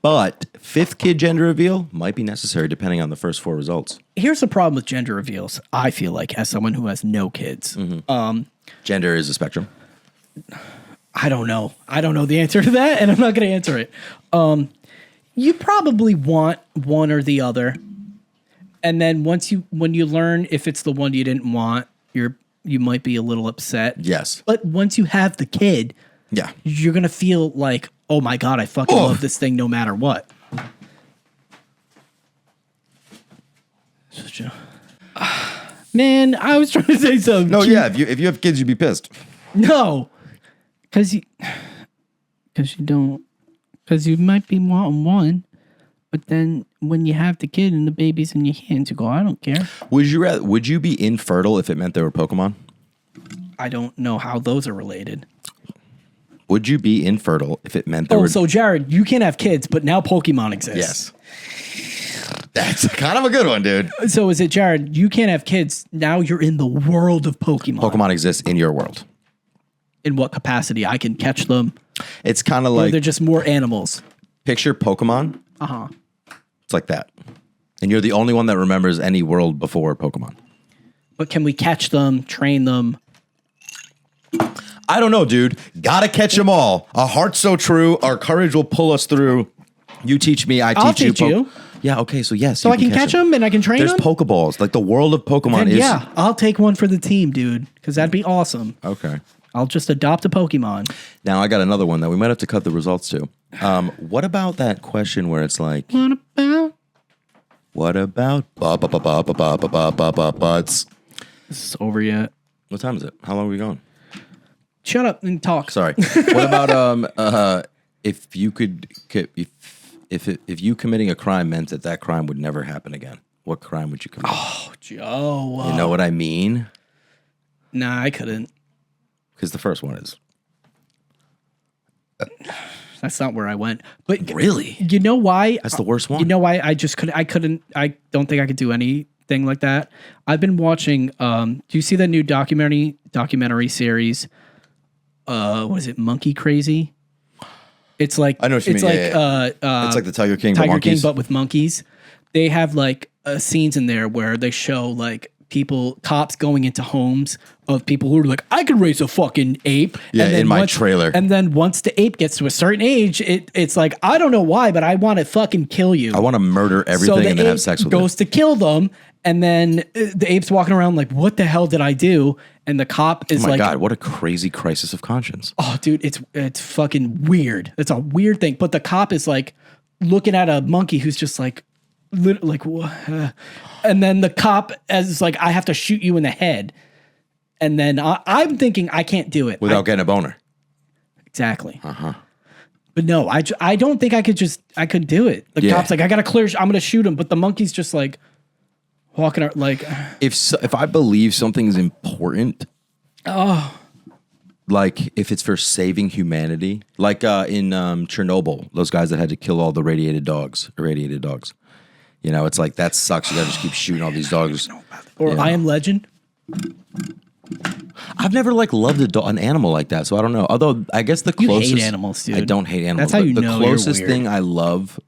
But fifth kid gender reveal might be necessary depending on the first four results. Here's the problem with gender reveals. I feel like, as someone who has no kids, Gender is a spectrum. I don't know. I don't know the answer to that, and I'm not going to answer it. You probably want one or the other, and then when you learn if it's the one you didn't want, you might be a little upset. Yes. But once you have the kid, Yeah. you're gonna feel like, oh my god, I fucking love this thing no matter what. Man, I was trying to say something. No, yeah. If you have kids, you'd be pissed. No, because you might be wanting one, but then when you have the kid and the baby's in your hands, you go, I don't care. Would you be infertile if it meant they were Pokemon? I don't know how those are related. Would you be infertile if it meant there Oh, were? so Jared, you can't have kids, but now Pokemon exists. Yes. That's kind of a good one, dude. So is it, Jared, you can't have kids, now you're in the world of Pokemon. Pokemon exists in your world. In what capacity? I can catch them. It's kind of Or like they're just more animals. picture Pokemon. Uh-huh. It's like that. And you're the only one that remembers any world before Pokemon. But can we catch them, train them? I don't know, dude. Gotta catch them all. A heart so true. Our courage will pull us through. You teach me, I teach I'll teach you. Yeah, okay, so yes. So I can catch them and I can train There's them? Pokeballs. Like the world of Pokemon Then is. yeah, I'll take one for the team, dude, because that'd be awesome. Okay. I'll just adopt a Pokemon. Now I got another one that we might have to cut the results to. What about that question where it's like, what about butts? Is this over yet? What time is it? How long are we going? Shut up and talk. Sorry. What about if you could if you committing a crime meant that crime would never happen again? What crime would you commit? Oh, Joe. You know what I mean? Nah, I couldn't. Because the first one is That's not where I went. But really. you know why? That's the worst one. You know why I just couldn't? I don't think I could do anything like that. I've been watching. Do you see the new documentary series? What is it? Monkey Crazy. It's like I know what you it's mean. like It's like the Tiger King, but Tiger King, monkeys. but with monkeys. They have like scenes in there where they show like cops going into homes of people who are like, I could raise a fucking ape. Yeah, and then in my trailer. And then once the ape gets to a certain age, it's like, I don't know why, but I want to fucking kill you. I want to murder everything and then have sex with goes it. to kill them, and then the ape's walking around like, what the hell did I do? And the cop is Oh my like, God, what a crazy crisis of conscience. oh, dude, it's fucking weird. It's a weird thing. But the cop is like looking at a monkey who's just like what? And then the cop is like, I have to shoot you in the head. And then I'm thinking I can't do it Without getting a boner. Exactly. But no, I don't think I could do it. The Yeah. cop's like, I got to clear. I'm going to shoot him. But the monkey's just like walking out like. If I believe something's important, like if it's for saving humanity, like in Chernobyl, those guys that had to kill all the irradiated dogs. You know, it's like that sucks. You got to just keep shooting all these dogs. Or Yeah. I Am Legend. I've never like loved an animal like that, so I don't know. Although I guess the You closest hate animals, dude. I don't hate animals. That's how you the know closest you're weird. thing I love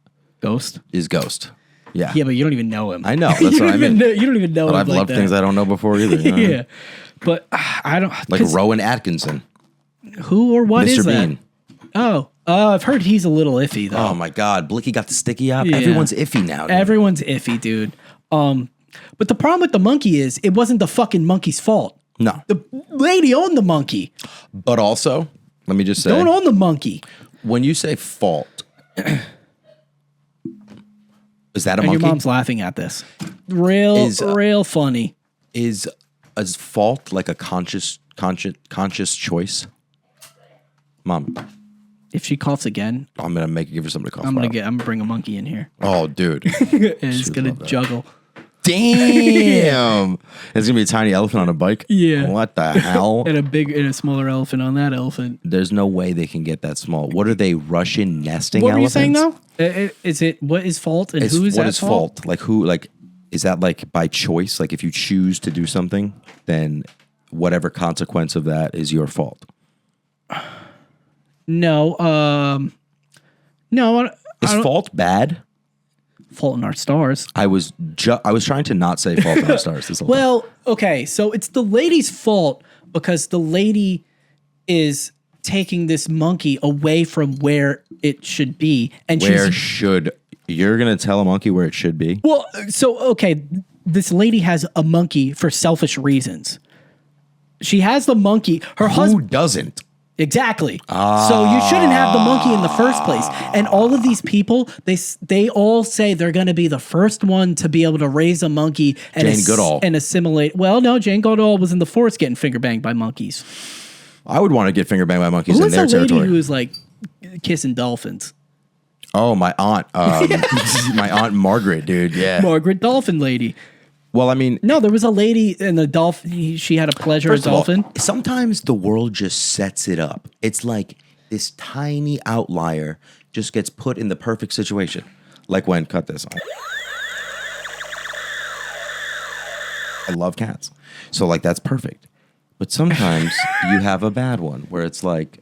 Ghost? is Ghost. Yeah. Yeah, but you don't even know him. I know. That's you what don't I even mean. know, you don't even know But him I've like loved that. things I don't know before either. You know? Yeah. But I don't... Like 'cause Rowan Atkinson, who or what is Mr. that? Bean. Oh, I've heard he's a little iffy, though. Oh my God, Blicky got the sticky out. Yeah. Everyone's iffy now. Dude. Everyone's iffy, dude. But the problem with the monkey is it wasn't the fucking monkey's fault. No, The lady owned the monkey. but also, let me just say, Don't own the monkey. when you say fault, is that a And monkey? your mom's laughing at this. Real funny. Is fault like a conscious choice? Mom, If she coughs again, I'm gonna give her something to cough. I'm gonna bring a monkey in here. Oh, dude. And it's gonna juggle. Damn. It's gonna be a tiny elephant on a bike. Yeah. What the hell? And a smaller elephant on that elephant. There's no way they can get that small. What are they, Russian nesting What were you elephants? saying now? Is it what is fault and who is What that is fault? Like who? Like is that like by choice? Like if you choose to do something, then whatever consequence of that is your fault. No, no. Is fault bad? Fault in Our Stars. I was trying to not say Fault in Our Stars this whole time. Well, okay, so it's the lady's fault because the lady is taking this monkey away from where it should be, and You're gonna tell a monkey where it should be? well, so okay, this lady has a monkey for selfish reasons. She has the monkey. Her Who husband. doesn't? Exactly. So you shouldn't have the monkey in the first place. And all of these people, they all say they're going to be the first one to be able to raise a monkey and Jane Goodall. and assimilate. Well, no, Jane Goodall was in the forest getting finger banged by monkeys. I would want to get finger banged by monkeys Who in was their the lady territory. who was like kissing dolphins? Oh, my aunt. My aunt Margaret, dude. Yeah. Margaret Dolphin Lady. Well, I mean, No, there was a lady in the dolphin. She had a pleasure first of all, dolphin. sometimes the world just sets it up. It's like this tiny outlier just gets put in the perfect situation. Like when, cut this on. I love cats. So, like, that's perfect. But sometimes you have a bad one where it's like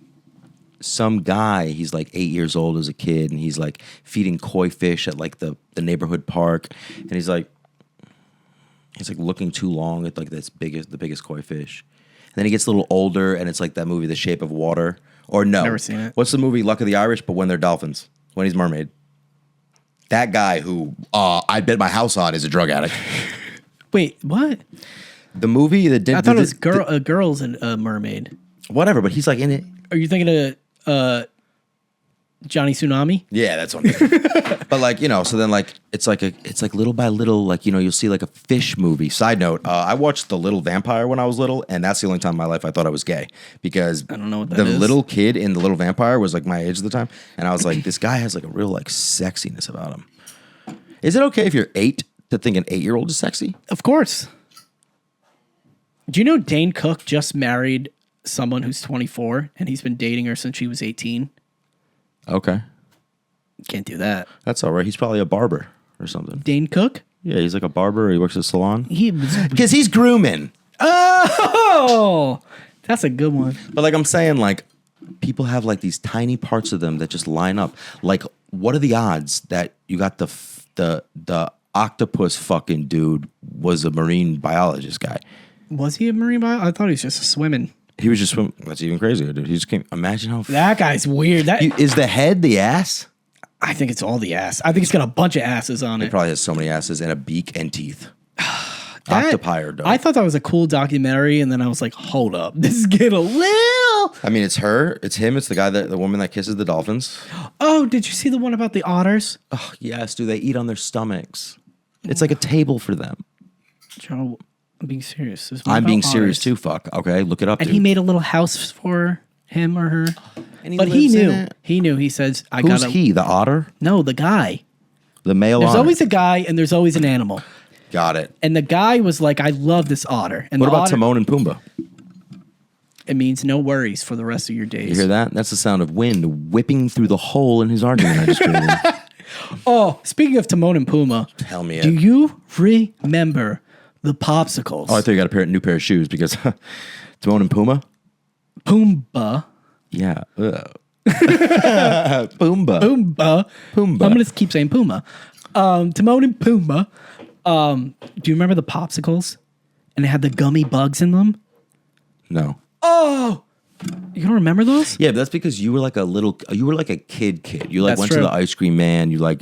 some guy, he's like 8 years old as a kid, and he's like feeding koi fish at like the neighborhood park. And he's like looking too long at like the biggest koi fish. And then he gets a little older, and it's like that movie, The Shape of Water. Or no. Never seen it. What's the movie, Luck of the Irish, but when they're dolphins? When he's mermaid. That guy who I bet my house on is a drug addict. Wait, what? The movie that did I thought it was a girl's a mermaid. whatever, but he's like in it. Are you thinking of Johnny Tsunami? Yeah, that's what I'm thinking. But like, you know, so then like it's like little by little, like, you know, you'll see like a fish movie. Side note, I watched The Little Vampire when I was little, and that's the only time in my life I thought I was gay, because I don't know what that the is. little kid in The Little Vampire was like my age at the time, and I was like, this guy has like a real like sexiness about him. Is it okay if you're 8 to think an 8-year-old is sexy? Of course. Do you know Dane Cook just married someone who's 24 and he's been dating her since she was 18? Okay, Can't do that. that's all right. He's probably a barber or something. Dane Cook? Yeah, he's like a barber. He works at a salon. He was. Because he's grooming. Oh, that's a good one. But like I'm saying, like people have like these tiny parts of them that just line up. Like, what are the odds that you got the octopus fucking dude was a marine biologist guy? Was he a marine bio? I thought he was just swimming. He was just swimming. That's even crazier, dude. He just came. Imagine how. That guy's weird. Is the head the ass? I think it's all the ass. I think it's got a bunch of asses on It it. probably has so many asses and a beak and teeth. Octopi are dope. I thought that was a cool documentary, and then I was like, hold up. This is getting a little. I mean, it's her, it's him, it's the woman that kisses the dolphins. Oh, did you see the one about the otters? Oh, yes, do they eat on their stomachs? It's like a table for them. Joe, I'm being serious. This one I'm about being serious otters. too, fuck. Okay, look it up, And dude. he made a little house for him or her. And But he lives in knew. it. He knew. He says, I Who's gotta. he? The otter? No, the guy. The male There's otter? always a guy and there's always an animal. Got it. And the guy was like, I love this otter. And What the about otter, Timon and Pumbaa? It means no worries for the rest of your days. You hear that? That's the sound of wind whipping through the hole in his argument I just created. Oh, speaking of Timon and Pumbaa, Tell me do it. you remember the popsicles? Oh, I thought you got a new pair of shoes because Timon and Pumbaa? Pumbaa. Yeah. Pumbaa. Pumbaa. Pumbaa. I'm gonna keep saying Puma. Timon and Pumbaa. Do you remember the popsicles? And they had the gummy bugs in them. No. Oh, you don't remember those? Yeah, but that's because you were like a kid. You like That's went true. to the ice cream man. You I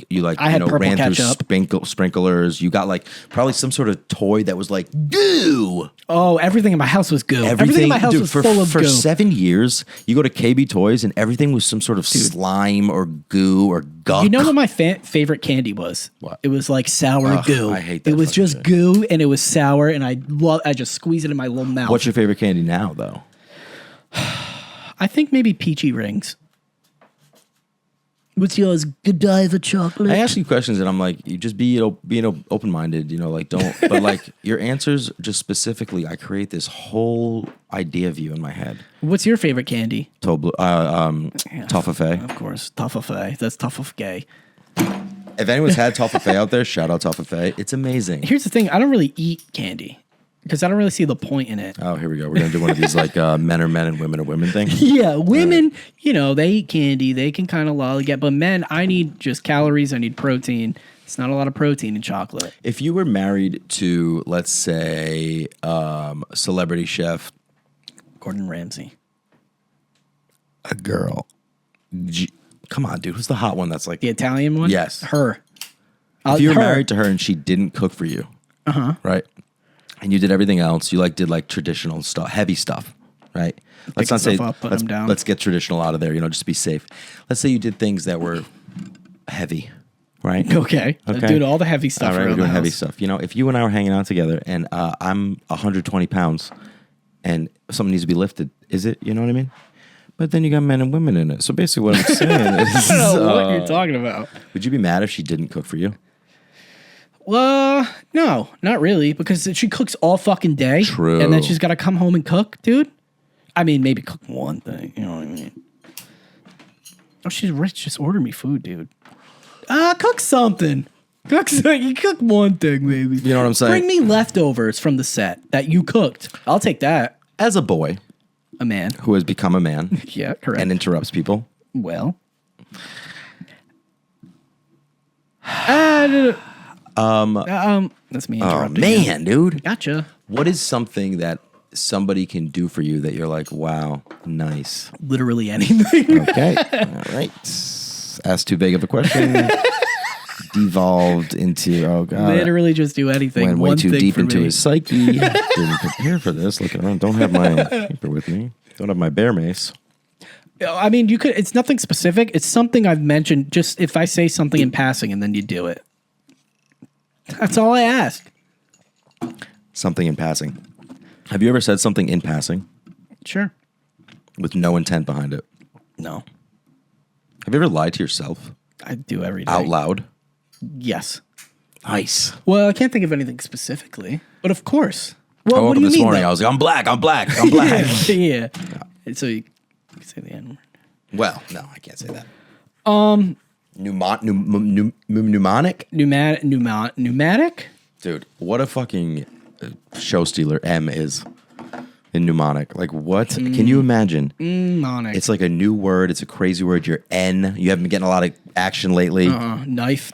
had purple ran through ketchup. sprinklers. You got like probably some sort of toy that was like goo. Oh, everything in my house was goo. Everything in my house dude, was for, full of for goo. 7 years. You go to KB Toys and everything was some sort of slime or goo or gunk. You know what my favorite candy was? What? It was like sour goo. I hate that It was fucking just shit. goo and it was sour, and I just squeeze it in my little mouth. What's your favorite candy now, though? I think maybe peachy rings. What's yours? Godiva chocolate. I ask you questions and I'm like, you just being open minded, like don't. But like your answers, just specifically, I create this whole idea of you in my head. What's your favorite candy? Toffee. Of course, toffee. That's toffee. If anyone's had toffee out there, shout out toffee. It's amazing. Here's the thing: I don't really eat candy because I don't really see the point in it. Oh, here we go. We're gonna do one of these like men are men and women are women thing. Yeah, women, they eat candy. They can kind of lollygag. But men, I need just calories. I need protein. It's not a lot of protein in chocolate. If you were married to, let's say, celebrity chef, Gordon Ramsay. a girl, come on, dude, who's the hot one? That's like The Italian one? Yes. Her. if you were her. married to her and she didn't cook for you, right? And you did everything else. You did traditional stuff, heavy stuff, right? Let's not say stuff up, put them down. Let's get traditional out of there. Just to be safe. Let's say you did things that were heavy, right? Okay. Doing all the heavy stuff. All right, around we're doing the heavy house. stuff. If you and I were hanging out together and I'm 120 pounds and something needs to be lifted, is it? You know what I mean? But then you got men and women in it. So basically, what I'm saying is, I don't know what you're talking about. would you be mad if she didn't cook for you? Well, no, not really, because she cooks all fucking day. True. And then she's got to come home and cook, dude. I mean, maybe cook one thing. You know what I mean? Oh, she's rich. Just order me food, dude. Cook something. You cook one thing, maybe. You know what I'm saying? Bring me leftovers from the set that you cooked. I'll take that. As a boy A man. who has become a man Yeah, correct. and interrupts people, Well. That's me oh interrupting you. man, dude, Gotcha. what is something that somebody can do for you that you're like, wow, nice? Literally anything. Okay, all right. Asked too vague of a question. Devolved into Literally just do anything. went way One too thing deep for into me. his psyche. Didn't prepare for this. Looking around, don't have my paper with me. Don't have my bear mace. I mean, you could. It's nothing specific. It's something I've mentioned. Just if I say something in passing and then you do it. That's all I ask. Something in passing. Have you ever said something in passing Sure. with no intent behind it? No, Have you ever lied to yourself I do every day. out loud? Yes. Nice. Well, I can't think of anything specifically, but of course. I Well, woke what up do you this mean? morning. though? I was like, I'm black. I'm black. I'm black. Yeah. So you can say the N word. Well, no, I can't say that. Mnemonic? Pneumatic? Dude, what a fucking show stealer M is in mnemonic. Like, what? Can you imagine? Mnemonic. It's like a new word. It's a crazy word. You're N. You haven't been getting a lot of action lately. Knife.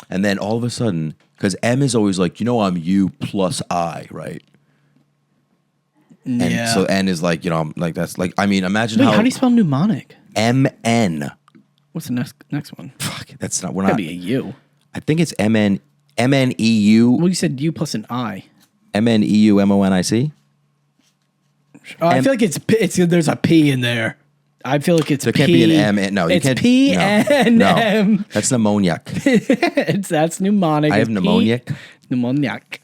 And then all of a sudden, because M is always like, I'm you plus I, right? And Yeah. so N is like, I'm like, that's like, I mean, imagine Wait, how how do you spell mnemonic? MN. What's the next one? Fuck, that's not, we're Gotta not. be a U. I think it's MNEU. Well, you said U plus an I. MNEUMONIC. I feel like it's there's a P in there. I feel like it's There P. can't be an M. No, you it's can't. P no, N no. M. That's pneumoniac. That's mnemonic. I have It's P- pneumoniac. Pneumoniac.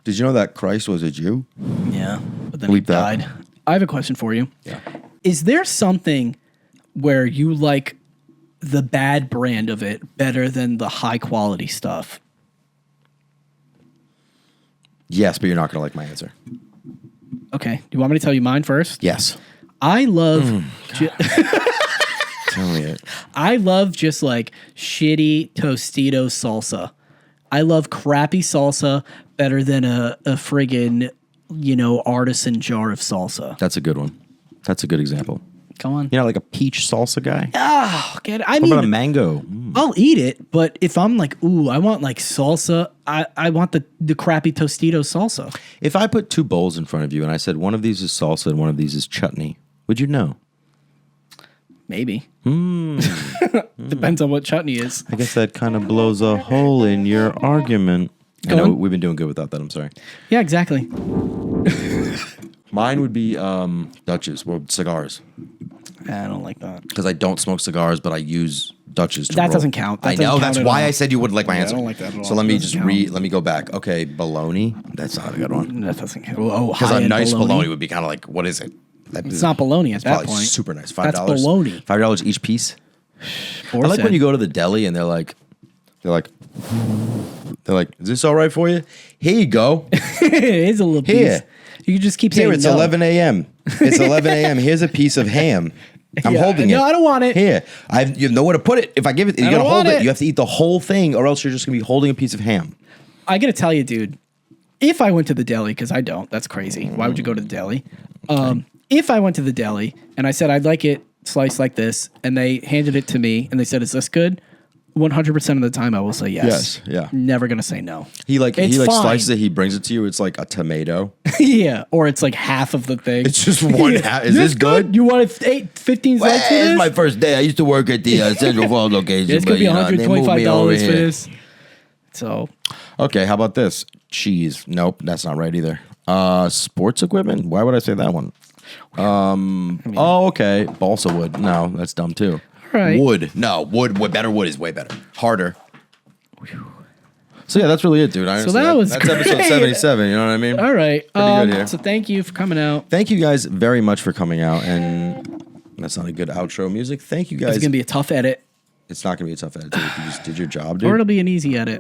Did you know that Christ was a Jew? Yeah, but then he Bleep that. died. I have a question for you. Yeah. Is there something where you like the bad brand of it better than the high quality stuff? Yes, but you're not going to like my answer. Okay. Do you want me to tell you mine first? Yes. I love Tell me it. I love just like shitty Tostito salsa. I love crappy salsa better than a friggin' artisan jar of salsa. That's a good one. That's a good example. Come on. You're not like a peach salsa guy? Oh, get it. I What mean, about a mango? I'll eat it, but if I'm like, ooh, I want like salsa, I want the crappy Tostitos salsa. If I put 2 bowls in front of you and I said one of these is salsa and one of these is chutney, would you know? Maybe. Depends on what chutney is. I guess that kind of blows a hole in your argument. I know we've been doing good without that. I'm sorry. Yeah, exactly. Mine would be Dutchess, well, cigars. I don't like that. Because I don't smoke cigars, but I use Dutchess to That roll. doesn't count. That I doesn't know. count That's at why all. I said you wouldn't like my answer. I don't like that at all. So let me Doesn't just count. let me go back. Okay, bologna. That's not a good one. That doesn't count. Oh, Because a high-end nice bologna would be kind of like, what is it? It's not bologna at that Probably point. super nice. $5. That's bologna. $5 each piece. Or I like said. when you go to the deli and they're like, is this all right for you? Here you go. It is a little Here. piece. You can just keep saying Here, it's no. 11 a.m. It's 11 a.m. Here's a piece of ham. I'm Yeah. holding it. No, I don't want it. Here, you know where to put it. If I give it, you gotta don't hold want it. it. You have to eat the whole thing, or else you're just gonna be holding a piece of ham. I gotta tell you, dude. If I went to the deli, because I don't, that's crazy. Why would you go to the deli? If I went to the deli and I said I'd like it sliced like this, and they handed it to me and they said, "Is this good?" 100% of the time, I will say yes. Yes, yeah. Never gonna say no. He It's fine. slices it. He brings it to you. It's like a tomato. Yeah, or it's like half of the thing. It's just one half. Is this good? You want 15 cents for It's this? my first day. I used to work at the Central Falls location. It's gonna be but, they moved me over $125 for here. this. So Okay, how about this? Cheese. Nope, that's not right either. Sports equipment? Why would I say that one? Okay. Balsa wood. No, that's dumb too. Right. Wood. No, wood. Better wood is way better. Harder. So yeah, that's really it, dude. that was that's episode great. 77. You know what I mean? all right. Pretty good here. So thank you for coming out. Thank you guys very much for coming out, and that's not a good outro music. Thank you guys. It's gonna be a tough edit, It's not gonna be a tough edit. Dude. You just did your job, or it'll dude. be an easy edit.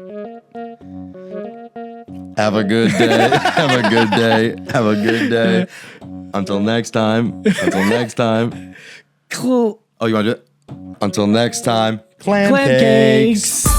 Have a good day. Have a good day. Have a good day. Until next time. Until next time. Cool. Oh, you want to do it? Until next time. Clam Clam cakes. cakes.